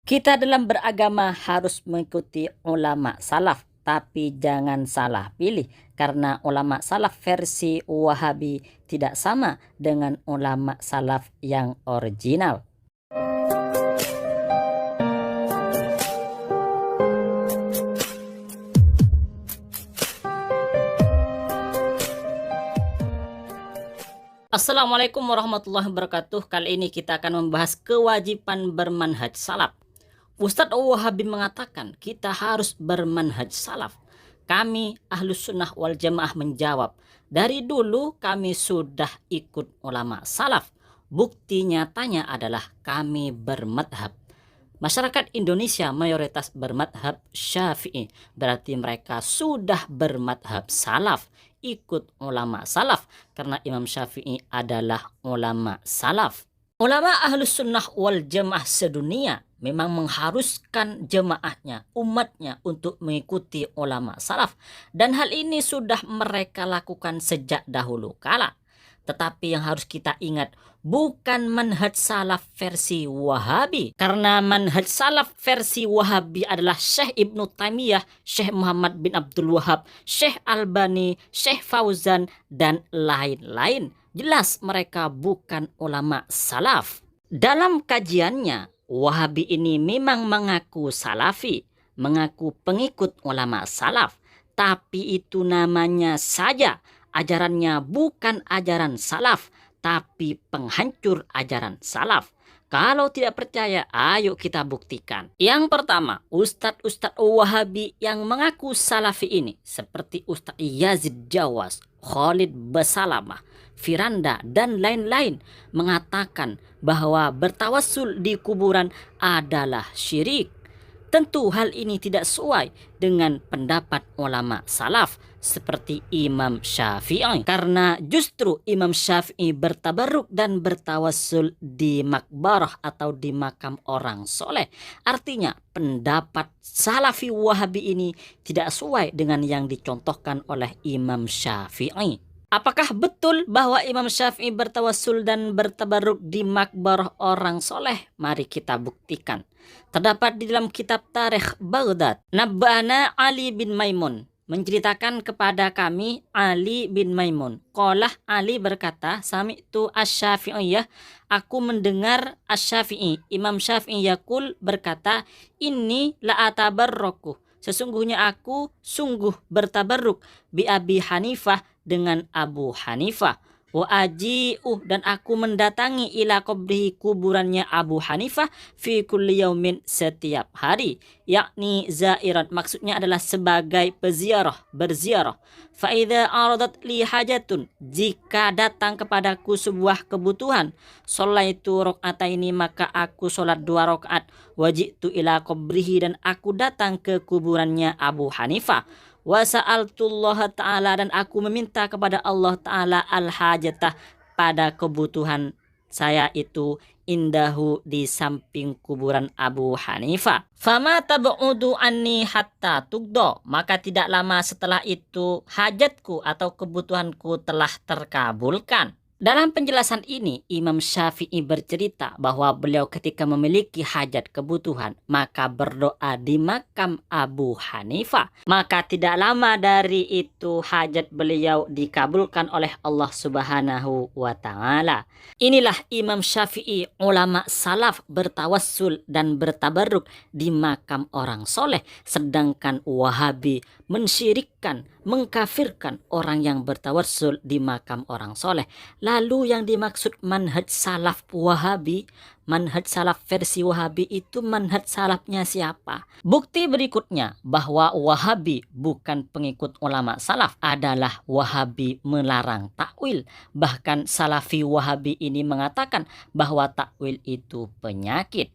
Kita dalam beragama harus mengikuti ulama salaf, tapi jangan salah pilih karena ulama salaf versi Wahabi tidak sama dengan ulama salaf yang original. Assalamualaikum warahmatullahi wabarakatuh. Kali ini kita akan membahas kewajiban bermanhaj salaf. Ustadz Wahabi mengatakan kita harus bermanhaj salaf. Kami Ahlus Sunnah wal Jamaah menjawab, dari dulu kami sudah ikut ulama salaf. Bukti nyatanya adalah kami bermadhab. Masyarakat Indonesia mayoritas bermadhab Syafi'i, berarti mereka sudah bermadhab salaf, ikut ulama salaf karena Imam Syafi'i adalah ulama salaf. Ulama Ahlus Sunnah wal Jamaah sedunia memang mengharuskan jemaahnya, umatnya untuk mengikuti ulama salaf, dan hal ini sudah mereka lakukan sejak dahulu kala. Tetapi yang harus kita ingat, bukan manhaj salaf versi Wahabi. Karena manhaj salaf versi Wahabi adalah Syekh Ibnu Taimiyah, Syekh Muhammad bin Abdul Wahab, Syekh Albani, Syekh Fauzan, dan lain-lain. Jelas mereka bukan ulama salaf. Dalam kajiannya, Wahabi ini memang mengaku salafi, mengaku pengikut ulama salaf. Tapi itu namanya saja. Ajarannya bukan ajaran salaf, tapi penghancur ajaran salaf. Kalau tidak percaya, ayo kita buktikan. Yang pertama, Ustadz Wahabi yang mengaku salafi ini, seperti Ustadz Yazid Jawas, Khalid Basalamah, Firanda, dan lain-lain, mengatakan bahwa bertawassul di kuburan adalah syirik. Tentu hal ini tidak sesuai dengan pendapat ulama salaf seperti Imam Syafi'i. Karena justru Imam Syafi'i bertabarruk dan bertawassul di makbarah atau di makam orang soleh. Artinya pendapat salafi Wahabi ini tidak sesuai dengan yang dicontohkan oleh Imam Syafi'i. Apakah betul bahwa Imam Syafi'i bertawassul dan bertabarruk di makbarah orang soleh? Mari kita buktikan. Terdapat di dalam kitab Tarikh Baghdad, Nabba'ana Ali bin Maimun menceritakan kepada kami Ali bin Maimun. Qala, Ali berkata, sami'tu asy-Syafi'iyah, aku mendengar asy-Syafi'i, Imam Syafi'i yaqul berkata, inni la atabarruku, sesungguhnya aku sungguh bertabarruk bi Abi Hanifah dengan Abu Hanifah. Wa aji'uh, dan aku mendatangi ila qabrihi, kuburannya Abu Hanifah, fi kulli yaumin, setiap hari, yakni zairan, maksudnya adalah sebagai peziarah, berziarah. Fa idza aradat li hajatun, jika datang kepadaku sebuah kebutuhan, sholaitu rakaataini, maka aku salat 2 rakaat, wajitu ila qabrihi, dan aku datang ke kuburannya Abu Hanifah. Wa sa'altullah ta'ala, dan aku meminta kepada Allah ta'ala al-hajatah, pada kebutuhan saya itu, indahu, di samping kuburan Abu Hanifah. Fama tab'udu anni hatta tugdo, maka tidak lama setelah itu hajatku atau kebutuhanku telah terkabulkan. Dalam penjelasan ini, Imam Syafi'i bercerita bahwa beliau ketika memiliki hajat kebutuhan, maka berdoa di makam Abu Hanifah. Maka tidak lama dari itu hajat beliau dikabulkan oleh Allah Subhanahu wa Ta'ala. Inilah Imam Syafi'i, ulama salaf, bertawassul dan bertabarruk di makam orang soleh, sedangkan Wahabi mensyirikkan, mengkafirkan orang yang bertawassul di makam orang soleh. Lalu yang dimaksud manhaj salaf Wahabi, manhaj salaf versi Wahabi itu manhaj salafnya siapa? Bukti berikutnya bahwa Wahabi bukan pengikut ulama salaf adalah Wahabi melarang takwil. Bahkan salafi Wahabi ini mengatakan bahwa takwil itu penyakit.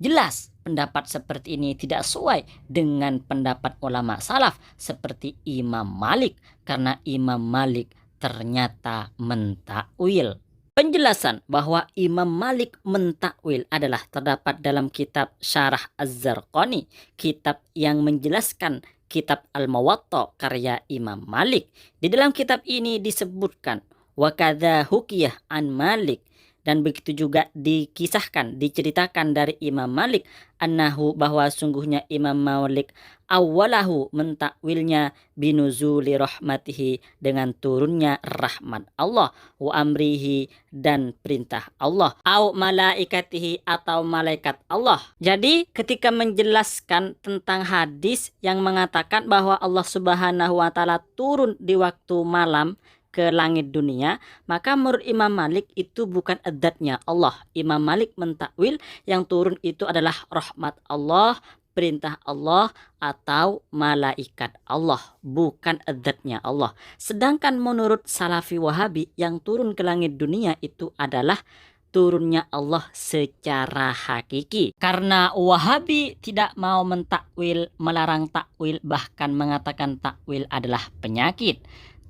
Jelas pendapat seperti ini tidak sesuai dengan pendapat ulama salaf seperti Imam Malik, karena Imam Malik ternyata mentakwil. Penjelasan bahwa Imam Malik mentakwil adalah terdapat dalam kitab Syarah Az-Zarqani, kitab yang menjelaskan kitab Al-Muwatta karya Imam Malik. Di dalam kitab ini disebutkan wa kadza hukiyah an Malik, Dan begitu juga diceritakan dari Imam Malik annahu, bahwa sungguhnya Imam Malik awalahu mentakwilnya binuzuli rahmatihi, dengan turunnya rahmat Allah, wa amrihi dan perintah Allah, au malaikatihi atau malaikat Allah. Jadi ketika menjelaskan tentang hadis yang mengatakan bahwa Allah Subhanahu wa taala turun di waktu malam ke langit dunia, maka menurut Imam Malik itu bukan adatnya Allah. Imam Malik mentakwil yang turun itu adalah rahmat Allah, perintah Allah, atau malaikat Allah, bukan adatnya Allah. Sedangkan menurut Salafi Wahabi, yang turun ke langit dunia itu adalah turunnya Allah secara hakiki. Karena Wahabi tidak mau mentakwil, melarang takwil, bahkan mengatakan takwil adalah penyakit.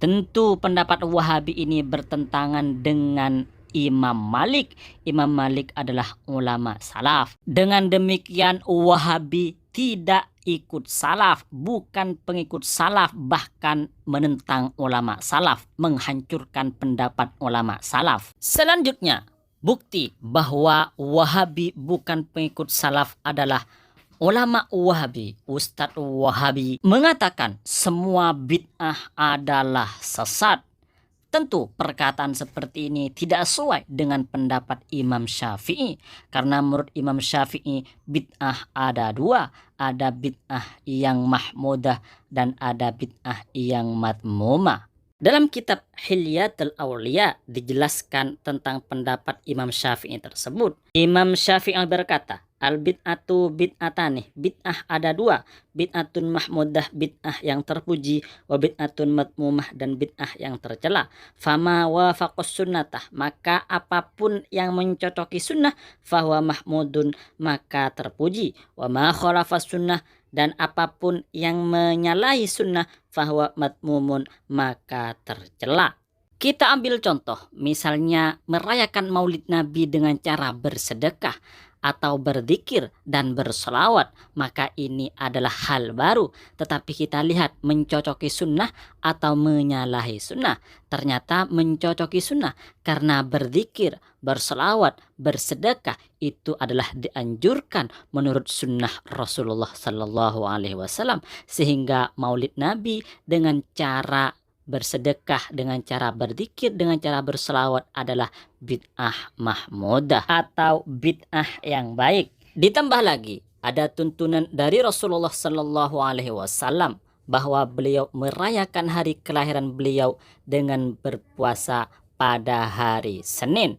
Tentu pendapat Wahabi ini bertentangan dengan Imam Malik. Imam Malik adalah ulama salaf. Dengan demikian Wahabi tidak ikut salaf, bukan pengikut salaf, bahkan menentang ulama salaf, menghancurkan pendapat ulama salaf. Selanjutnya, bukti bahwa Wahabi bukan pengikut salaf adalah ulama Wahabi, Ustadz Wahabi mengatakan semua bid'ah adalah sesat. Tentu perkataan seperti ini tidak sesuai dengan pendapat Imam Syafi'i. Karena menurut Imam Syafi'i bid'ah ada dua. Ada bid'ah yang mahmudah dan ada bid'ah yang madmumah. Dalam kitab Hilyatul Awliya dijelaskan tentang pendapat Imam Syafi'i tersebut. Imam Syafi'i berkata, al-bid'atu bid'atani, bid'ah ada dua, bid'atun mahmudah, bid'ah yang terpuji, wa bid'atun madmumah, dan bid'ah yang tercela. Fama wafaqus sunnatah, maka apapun yang mencocoki sunnah, fahuwa mahmudun, maka terpuji, wa ma khalafas sunnah, dan apapun yang menyalahi sunnah, fahuwa madmumun, maka tercela. Kita ambil contoh, misalnya merayakan maulid Nabi dengan cara bersedekah atau berzikir dan berselawat, maka ini adalah hal baru. Tetapi kita lihat mencocoki sunnah atau menyalahi sunnah. Ternyata mencocoki sunnah karena berzikir, berselawat, bersedekah itu adalah dianjurkan menurut sunnah Rasulullah Sallallahu Alaihi Wasallam. Sehingga maulid Nabi dengan cara bersedekah, dengan cara berzikir, dengan cara berselawat adalah bid'ah mahmudah atau bid'ah yang baik. Ditambah lagi ada tuntunan dari Rasulullah Sallallahu Alaihi Wasallam bahwa beliau merayakan hari kelahiran beliau dengan berpuasa pada hari Senin.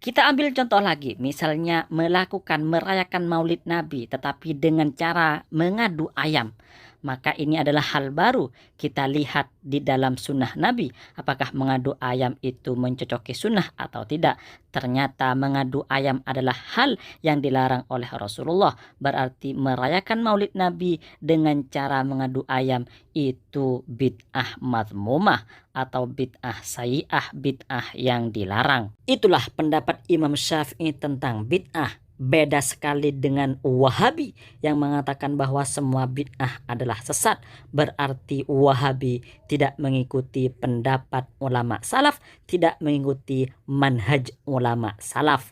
Kita ambil contoh lagi, misalnya merayakan maulid Nabi tetapi dengan cara mengadu ayam. Maka ini adalah hal baru. Kita lihat di dalam sunnah Nabi, apakah mengadu ayam itu mencocoki sunnah atau tidak. Ternyata mengadu ayam adalah hal yang dilarang oleh Rasulullah. Berarti merayakan maulid Nabi dengan cara mengadu ayam itu bid'ah madmumah atau bid'ah sayyi'ah, bid'ah yang dilarang. Itulah pendapat Imam Syafi'i tentang bid'ah. Beda sekali dengan Wahabi yang mengatakan bahwa semua bid'ah adalah sesat. Berarti Wahabi tidak mengikuti pendapat ulama salaf, tidak mengikuti manhaj ulama salaf.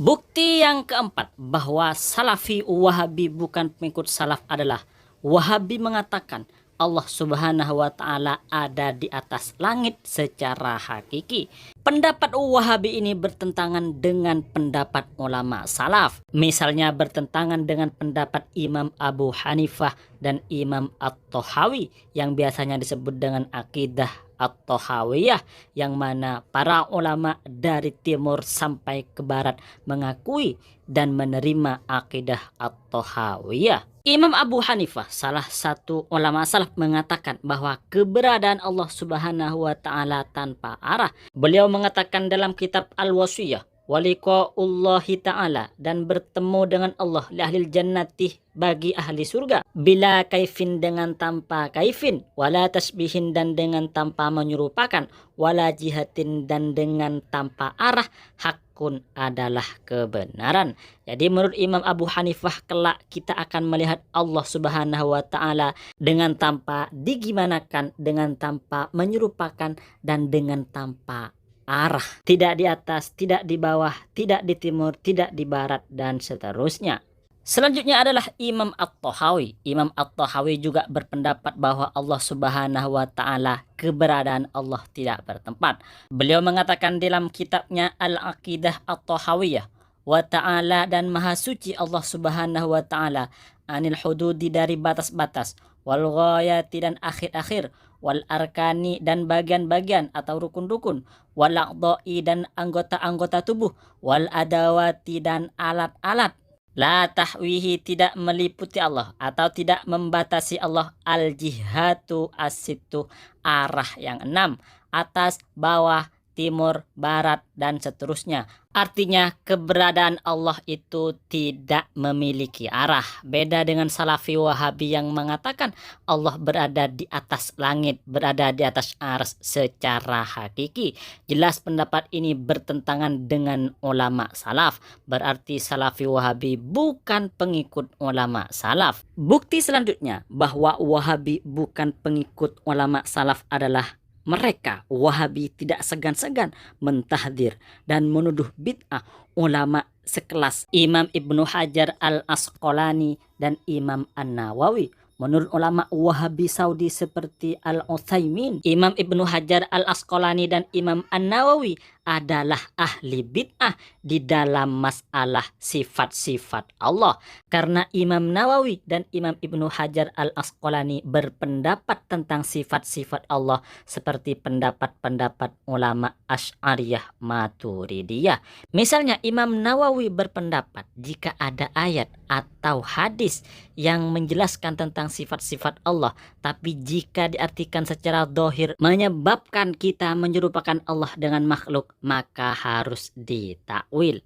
Bukti yang keempat bahwa Salafi Wahabi bukan pengikut salaf adalah Wahabi mengatakan Allah Subhanahu wa Ta'ala ada di atas langit secara hakiki. Pendapat Wahabi ini bertentangan dengan pendapat ulama salaf. Misalnya bertentangan dengan pendapat Imam Abu Hanifah dan Imam At-Tahawi yang biasanya disebut dengan akidah At-Tahawiyah, yang mana para ulama dari timur sampai ke barat mengakui dan menerima akidah At-Tahawiyah. Imam Abu Hanifah, salah satu ulama salaf, mengatakan bahwa keberadaan Allah Subhanahu wa Ta'ala tanpa arah. Beliau mengatakan dalam kitab Al-Wasiyah, waliqa'ullahi ta'ala, dan bertemu dengan Allah li ahlil jannati, bagi ahli surga, bila kaifin, dengan tanpa kaifin, wala tasbihin, dan dengan tanpa menyerupakan, wala jihatin, dan dengan tanpa arah, hakun, adalah kebenaran. Jadi menurut Imam Abu Hanifah, kelak kita akan melihat Allah Subhanahu wa Ta'ala dengan tanpa digimanakan, dengan tanpa menyerupakan, dan dengan tanpa arah, tidak di atas, tidak di bawah, tidak di timur, tidak di barat, dan seterusnya. Selanjutnya adalah Imam At-Tahawi. Imam At-Tahawi juga berpendapat bahwa Allah Subhanahu wa taala, keberadaan Allah tidak bertempat. Beliau mengatakan dalam kitabnya Al-Aqidah At-Tahawiyah, wa ta'ala dan maha suci Allah Subhanahu wa taala anil hududi dari batas-batas, wal ghayati dan akhir-akhir, wal arkani dan bagian-bagian atau rukun-rukun, wal a'dha'i dan anggota-anggota tubuh, wal adawati dan alat-alat. La tahwihi tidak meliputi Allah atau tidak membatasi Allah, al-jihatu as-sittu arah yang 6, atas, bawah, timur, barat, dan seterusnya. Artinya keberadaan Allah itu tidak memiliki arah. Beda dengan Salafi Wahabi yang mengatakan Allah berada di atas langit, berada di atas arsy secara hakiki. Jelas pendapat ini bertentangan dengan ulama salaf. Berarti Salafi Wahabi bukan pengikut ulama salaf. Bukti selanjutnya bahwa Wahabi bukan pengikut ulama salaf adalah mereka Wahabi tidak segan-segan mentahdir dan menuduh bid'ah ulama sekelas Imam Ibnu Hajar Al-Asqalani dan Imam An-Nawawi. Menurut ulama Wahabi Saudi seperti Al-Utsaimin, Imam Ibnu Hajar Al-Asqalani dan Imam An-Nawawi adalah ahli bid'ah di dalam masalah sifat-sifat Allah. Karena Imam Nawawi dan Imam Ibnu Hajar Al-Asqalani berpendapat tentang sifat-sifat Allah seperti pendapat-pendapat ulama Asy'ariyah Maturidiyah. Misalnya Imam Nawawi berpendapat jika ada ayat atau hadis yang menjelaskan tentang sifat-sifat Allah, tapi jika diartikan secara zahir menyebabkan kita menyerupakan Allah dengan makhluk, maka harus ditakwil.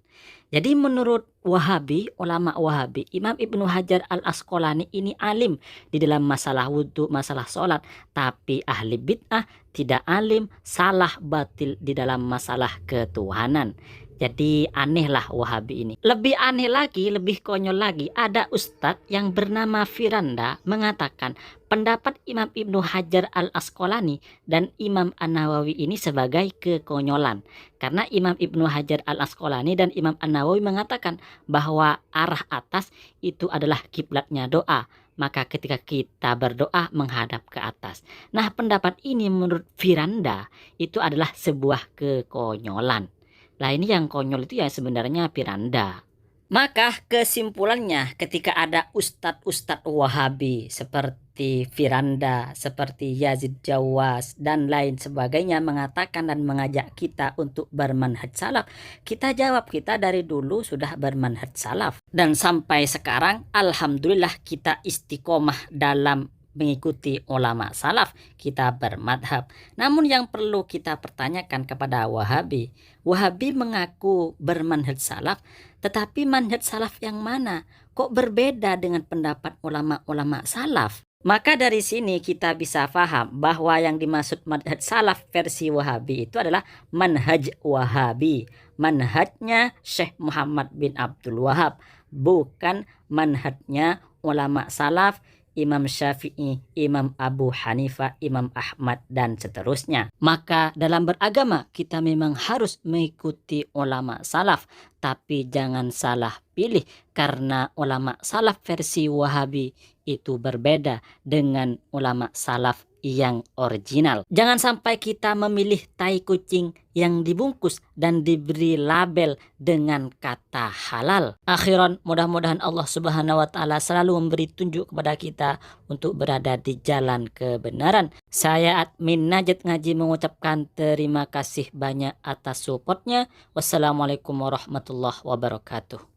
Jadi menurut Wahabi, ulama Wahabi, Imam Ibnu Hajar Al-Asqalani ini alim di dalam masalah wudhu, masalah sholat, tapi ahli bid'ah, tidak alim, salah, batil di dalam masalah ketuhanan. Jadi anehlah Wahabi ini. Lebih aneh lagi, lebih konyol lagi, ada ustadz yang bernama Firanda mengatakan pendapat Imam Ibnu Hajar Al-Asqalani dan Imam An-Nawawi ini sebagai kekonyolan. Karena Imam Ibnu Hajar Al-Asqalani dan Imam An-Nawawi mengatakan bahwa arah atas itu adalah kiblatnya doa. Maka ketika kita berdoa menghadap ke atas. Nah, pendapat ini menurut Firanda itu adalah sebuah kekonyolan. Lah ini yang konyol itu ya sebenarnya Firanda. Maka kesimpulannya ketika ada ustadz-ustadz Wahabi seperti Firanda, seperti Yazid Jawas dan lain sebagainya mengatakan dan mengajak kita untuk bermanhaj salaf, kita jawab kita dari dulu sudah bermanhaj salaf. Dan sampai sekarang alhamdulillah kita istiqomah dalam mengikuti ulama salaf, kita bermadhab. Namun yang perlu kita pertanyakan kepada Wahabi, Wahabi mengaku bermanhaj salaf, tetapi manhaj salaf yang mana? Kok berbeda dengan pendapat ulama-ulama salaf? Maka dari sini kita bisa paham bahwa yang dimaksud manhaj salaf versi Wahabi itu adalah manhaj Wahabi. Manhajnya Syekh Muhammad bin Abdul Wahab, bukan manhajnya ulama salaf, Imam Syafi'i, Imam Abu Hanifah, Imam Ahmad, dan seterusnya. Maka dalam beragama kita memang harus mengikuti ulama salaf, tapi jangan salah pilih karena ulama salaf versi Wahabi itu berbeda dengan ulama salaf yang original. Jangan sampai kita memilih tai kucing yang dibungkus dan diberi label dengan kata halal. Akhiran, mudah-mudahan Allah Subhanahu wa taala selalu memberi tunjuk kepada kita untuk berada di jalan kebenaran. Saya admin Najat Ngaji mengucapkan terima kasih banyak atas supportnya. Wassalamualaikum warahmatullahi wabarakatuh.